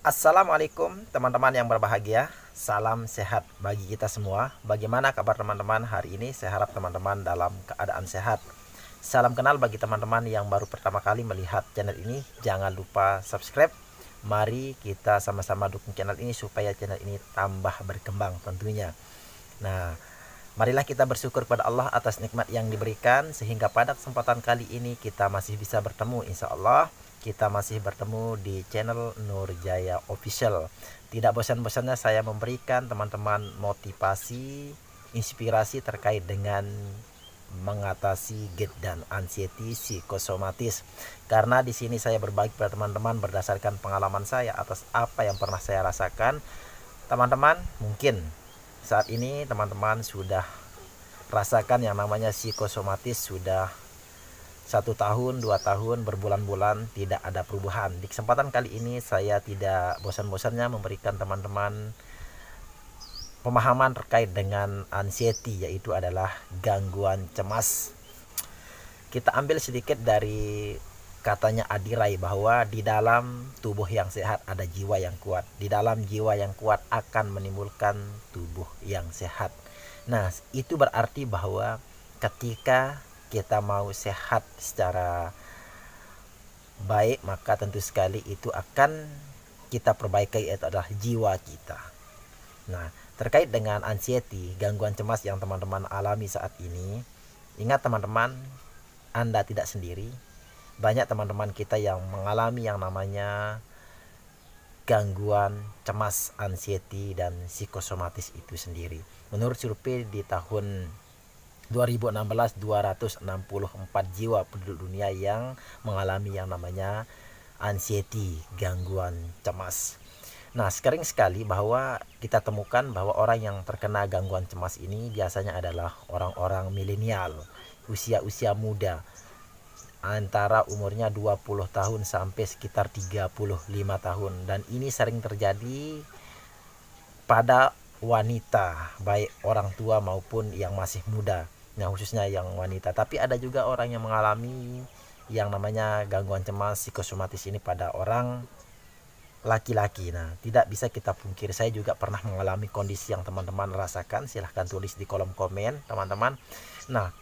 Assalamualaikum teman-teman yang berbahagia. Salam sehat bagi kita semua. Bagaimana kabar teman-teman hari ini? Saya harap teman-teman dalam keadaan sehat. Salam kenal bagi teman-teman yang baru pertama kali melihat channel ini. Jangan lupa subscribe. Mari kita sama-sama dukung channel ini supaya channel ini tambah berkembang tentunya. Nah, marilah kita bersyukur kepada Allah atas nikmat yang diberikan sehingga pada kesempatan kali ini kita masih bisa bertemu. Insya Allah kita masih bertemu di channel Nurjaya Official. Tidak bosan-bosannya saya memberikan teman-teman motivasi, inspirasi terkait dengan mengatasi GERD dan anxiety psikosomatis. Karena di sini saya berbagi pada teman-teman berdasarkan pengalaman saya atas apa yang pernah saya rasakan. Teman-teman, mungkin saat ini teman-teman sudah rasakan yang namanya psikosomatis sudah 1 tahun, 2 tahun, berbulan-bulan tidak ada perubahan. Di kesempatan kali ini saya tidak bosan-bosannya memberikan teman-teman pemahaman terkait dengan anxiety, yaitu adalah gangguan cemas. Kita ambil sedikit dari katanya Adirai bahwa di dalam tubuh yang sehat ada jiwa yang kuat. Di dalam jiwa yang kuat akan menimbulkan tubuh yang sehat. Nah, itu berarti bahwa ketika kita mau sehat secara baik, maka tentu sekali itu akan kita perbaiki, yaitu adalah jiwa kita. Nah, terkait dengan anxiety, gangguan cemas yang teman-teman alami saat ini, ingat teman-teman, Anda tidak sendiri. Banyak teman-teman kita yang mengalami yang namanya gangguan cemas, anxiety, dan psikosomatis itu sendiri. Menurut survei di tahun 2016, 264 jiwa penduduk dunia yang mengalami yang namanya anxiety, gangguan cemas. Nah, sering sekali bahwa kita temukan bahwa orang yang terkena gangguan cemas ini biasanya adalah orang-orang milenial, usia-usia muda, antara umurnya 20 tahun sampai sekitar 35 tahun. Dan ini sering terjadi pada wanita, baik orang tua maupun yang masih muda. Nah, khususnya yang wanita. Tapi ada juga orang yang mengalami yang namanya gangguan cemas psikosomatis ini pada orang laki-laki. Nah, tidak bisa kita pungkiri, saya juga pernah mengalami kondisi yang teman-teman rasakan. Silahkan tulis di kolom komen teman-teman. Nah,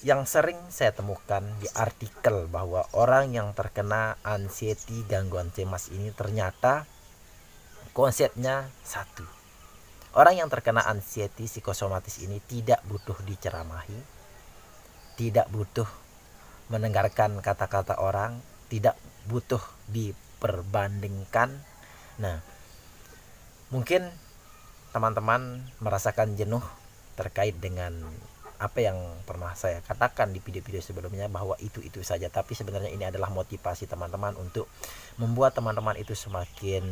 yang sering saya temukan di artikel bahwa orang yang terkena anxiety, gangguan cemas ini ternyata konsepnya satu. Orang yang terkena anxiety psikosomatis ini tidak butuh diceramahi, tidak butuh mendengarkan kata-kata orang, tidak butuh diperbandingkan. Nah, mungkin teman-teman merasakan jenuh terkait dengan apa yang pernah saya katakan di video-video sebelumnya, bahwa itu saja. Tapi sebenarnya ini adalah motivasi teman-teman untuk membuat teman-teman itu semakin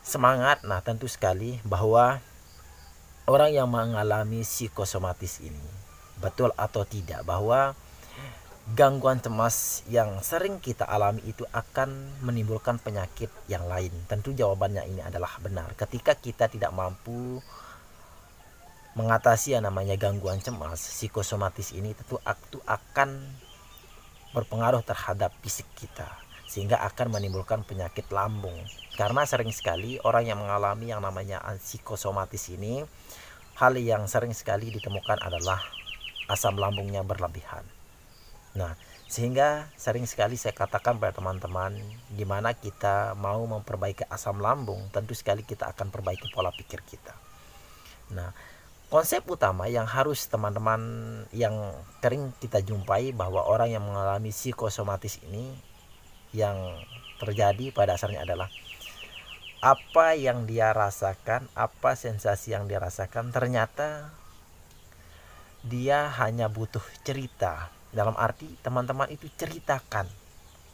semangat. Nah, tentu sekali bahwa orang yang mengalami psikosomatis ini, betul atau tidak bahwa gangguan cemas yang sering kita alami itu akan menimbulkan penyakit yang lain? Tentu jawabannya ini adalah benar. Ketika kita tidak mampu mengatasi yang namanya gangguan cemas psikosomatis ini, tentu akan berpengaruh terhadap fisik kita, sehingga akan menimbulkan penyakit lambung. Karena sering sekali orang yang mengalami yang namanya psikosomatis ini, hal yang sering sekali ditemukan adalah asam lambungnya berlebihan. Nah, sehingga sering sekali saya katakan pada teman-teman, dimana kita mau memperbaiki asam lambung, tentu sekali kita akan perbaiki pola pikir kita. Nah, konsep utama yang harus teman-teman yang sering kita jumpai bahwa orang yang mengalami psikosomatis ini, yang terjadi pada dasarnya adalah apa yang dia rasakan, apa sensasi yang dia rasakan, ternyata dia hanya butuh cerita. Dalam arti teman-teman itu ceritakan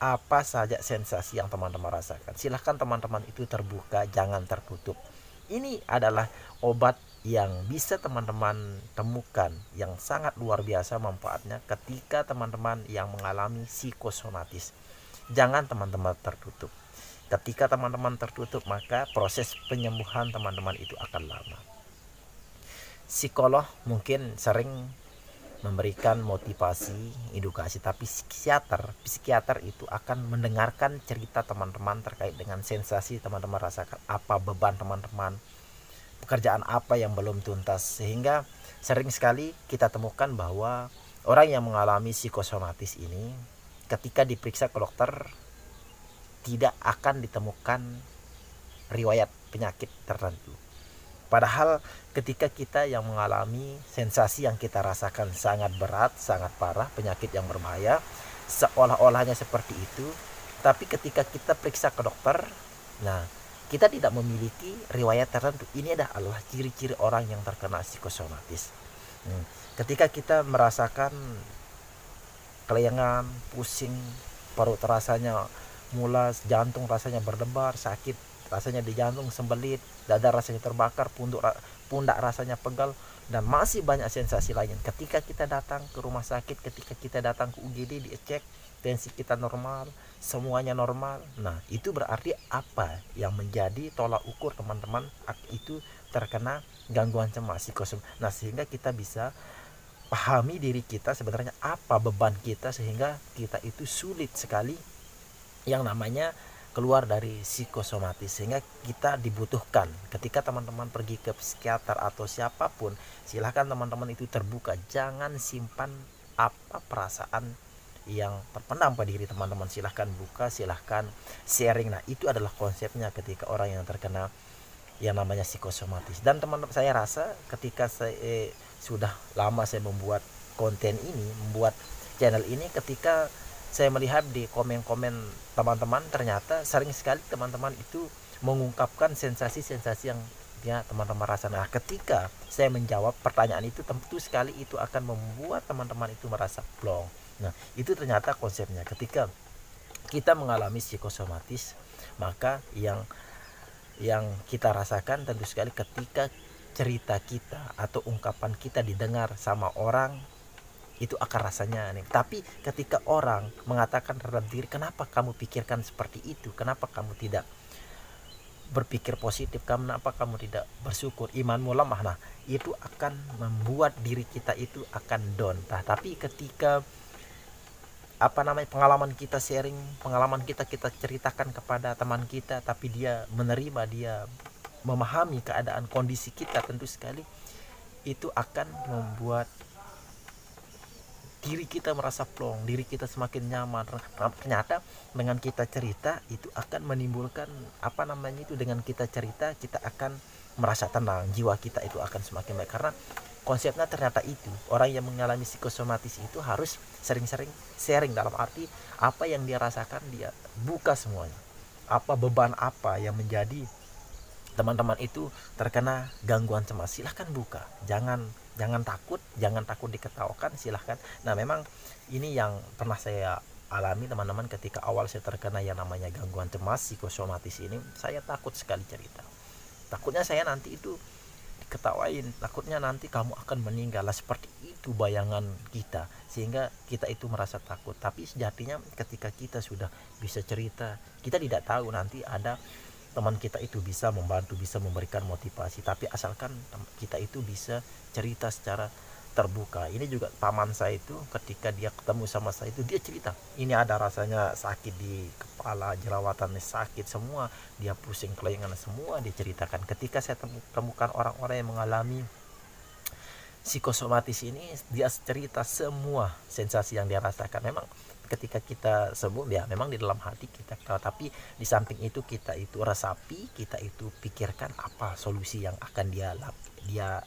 apa saja sensasi yang teman-teman rasakan. Silahkan teman-teman itu terbuka, jangan tertutup. Ini adalah obat yang bisa teman-teman temukan yang sangat luar biasa manfaatnya ketika teman-teman yang mengalami psikosomatis. Jangan teman-teman tertutup. Ketika teman-teman tertutup, maka proses penyembuhan teman-teman itu akan lama. Psikolog mungkin sering memberikan motivasi, edukasi, tapi psikiater itu akan mendengarkan cerita teman-teman terkait dengan sensasi teman-teman rasakan, apa beban teman-teman, pekerjaan apa yang belum tuntas, sehingga sering sekali kita temukan bahwa orang yang mengalami psikosomatis ini ketika diperiksa ke dokter tidak akan ditemukan riwayat penyakit tertentu. Padahal ketika kita yang mengalami sensasi yang kita rasakan sangat berat, sangat parah, penyakit yang berbahaya, seolah-olahnya seperti itu, tapi ketika kita periksa ke dokter, nah kita tidak memiliki riwayat tertentu. Ini adalah ciri-ciri orang yang terkena psikosomatis. Ketika kita merasakan kelengan, pusing, perut rasanya mulas, jantung rasanya berdebar, sakit rasanya di jantung, sembelit, dada rasanya terbakar, pundak rasanya pegal, dan masih banyak sensasi lain. Ketika kita datang ke rumah sakit, ketika kita datang ke UGD, dicek tensi kita normal, semuanya normal. Nah, itu berarti apa yang menjadi tolak ukur teman-teman itu terkena gangguan cemas psikosomatis. Nah, sehingga kita bisa pahami diri kita sebenarnya apa beban kita, sehingga kita itu sulit sekali yang namanya keluar dari psikosomatis, sehingga kita dibutuhkan ketika teman-teman pergi ke psikiater atau siapapun, silahkan teman-teman itu terbuka, jangan simpan apa perasaan yang terpendam pada diri teman-teman, silahkan buka, silahkan sharing. Nah, itu adalah konsepnya ketika orang yang terkena yang namanya psikosomatis. Dan teman-teman, saya rasa ketika saya sudah lama saya membuat konten ini, membuat channel ini, ketika saya melihat di komen-komen teman-teman, ternyata sering sekali teman-teman itu mengungkapkan sensasi-sensasi yang ya teman-teman rasa. Nah, ketika saya menjawab pertanyaan itu, tentu sekali itu akan membuat teman-teman itu merasa plong. Nah, itu ternyata konsepnya. Ketika kita mengalami psikosomatis, maka yang kita rasakan tentu sekali ketika cerita kita atau ungkapan kita didengar sama orang, itu akan rasanya aneh. Tapi ketika orang mengatakan terhadap diri, kenapa kamu pikirkan seperti itu, kenapa kamu tidak berpikir positif, kenapa kamu tidak bersyukur, imanmu lemah, nah itu akan membuat diri kita itu akan down. Nah, tapi ketika pengalaman kita sharing, pengalaman kita ceritakan kepada teman kita, tapi dia menerima, dia memahami keadaan kondisi kita, tentu sekali itu akan membuat diri kita merasa plong, diri kita semakin nyaman. Ternyata dengan kita cerita itu akan menimbulkan dengan kita cerita kita akan merasa tenang, jiwa kita itu akan semakin baik. Karena konsepnya ternyata itu, orang yang mengalami psikosomatis itu harus sering-sering sharing, dalam arti apa yang dia rasakan dia buka semuanya. Apa beban apa yang menjadi teman-teman itu terkena gangguan cemas, silahkan buka, jangan takut diketawakan, silahkan. Nah, memang ini yang pernah saya alami teman-teman, ketika awal saya terkena yang namanya gangguan cemas psikosomatis ini, saya takut sekali cerita, takutnya saya nanti itu diketawain, takutnya nanti kamu akan meninggal, seperti itu bayangan kita, sehingga kita itu merasa takut. Tapi sejatinya ketika kita sudah bisa cerita, kita tidak tahu nanti ada teman kita itu bisa membantu, bisa memberikan motivasi, tapi asalkan kita itu bisa cerita secara terbuka. Ini juga paman saya itu ketika dia ketemu sama saya itu, dia cerita, ini ada rasanya sakit di kepala, jerawatannya sakit semua, dia pusing kelengan semua, dia ceritakan. Ketika saya temukan orang-orang yang mengalami psikosomatis ini, dia cerita semua sensasi yang dia rasakan. Memang ketika kita sembuh ya memang di dalam hati kita, tapi di samping itu kita itu resapi, kita itu pikirkan apa solusi yang akan dia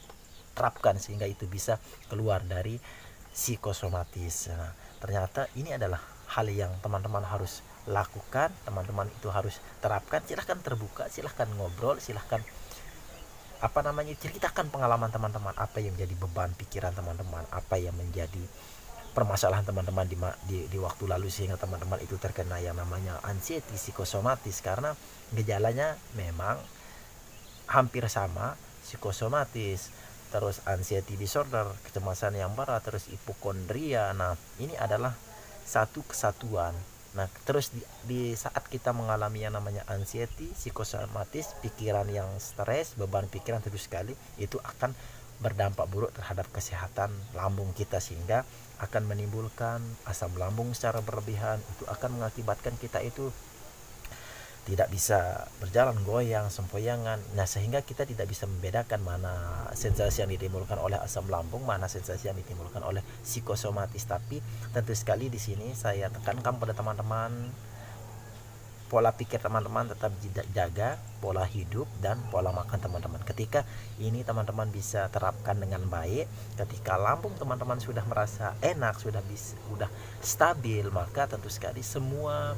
terapkan sehingga itu bisa keluar dari psikosomatis. Nah, ternyata ini adalah hal yang teman-teman harus lakukan, teman-teman itu harus terapkan. Silahkan terbuka, silahkan ngobrol, silahkan ceritakan pengalaman teman-teman, apa yang menjadi beban pikiran teman-teman, apa yang menjadi permasalahan teman-teman di waktu lalu, sehingga teman-teman itu terkena yang namanya anxiety psikosomatis. Karena gejalanya memang hampir sama, psikosomatis, terus anxiety disorder, kecemasan yang berat, terus hipokondria. Nah, ini adalah satu kesatuan. Nah, terus di saat kita mengalami yang namanya anxiety psikosomatis, pikiran yang stres, beban pikiran, tentu sekali itu akan berdampak buruk terhadap kesehatan lambung kita, sehingga akan menimbulkan asam lambung secara berlebihan. Itu akan mengakibatkan kita itu tidak bisa berjalan, goyang, sempoyangan. Nah, sehingga kita tidak bisa membedakan mana sensasi yang ditimbulkan oleh asam lambung, mana sensasi yang ditimbulkan oleh psikosomatis. Tapi tentu sekali di sini saya tekankan pada teman-teman, pola pikir teman-teman tetap jaga, pola hidup dan pola makan teman-teman. Ketika ini teman-teman bisa terapkan dengan baik, ketika lambung teman-teman sudah merasa enak, sudah stabil, maka tentu sekali semua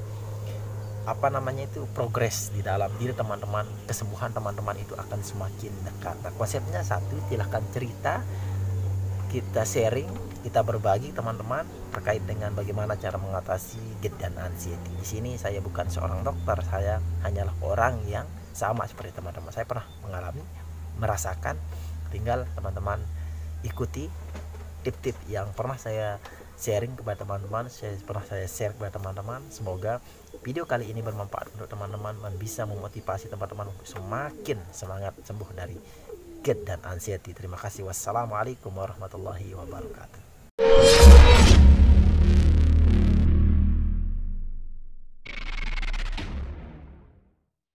progres di dalam diri teman-teman, kesembuhan teman-teman itu akan semakin dekat. Nah, konsepnya satu, silahkan cerita, kita sharing, kita berbagi teman-teman terkait dengan bagaimana cara mengatasi GERD dan anxiety. Di sini saya bukan seorang dokter, saya hanyalah orang yang sama seperti teman-teman. Saya pernah mengalami, merasakan, tinggal teman-teman ikuti tip-tip yang pernah saya sharing kepada teman-teman, saya share kepada teman-teman. Semoga video kali ini bermanfaat untuk teman-teman dan bisa memotivasi teman-teman untuk semakin semangat sembuh dari GERD dan anxiety. Terima kasih. Wassalamualaikum warahmatullahi wabarakatuh.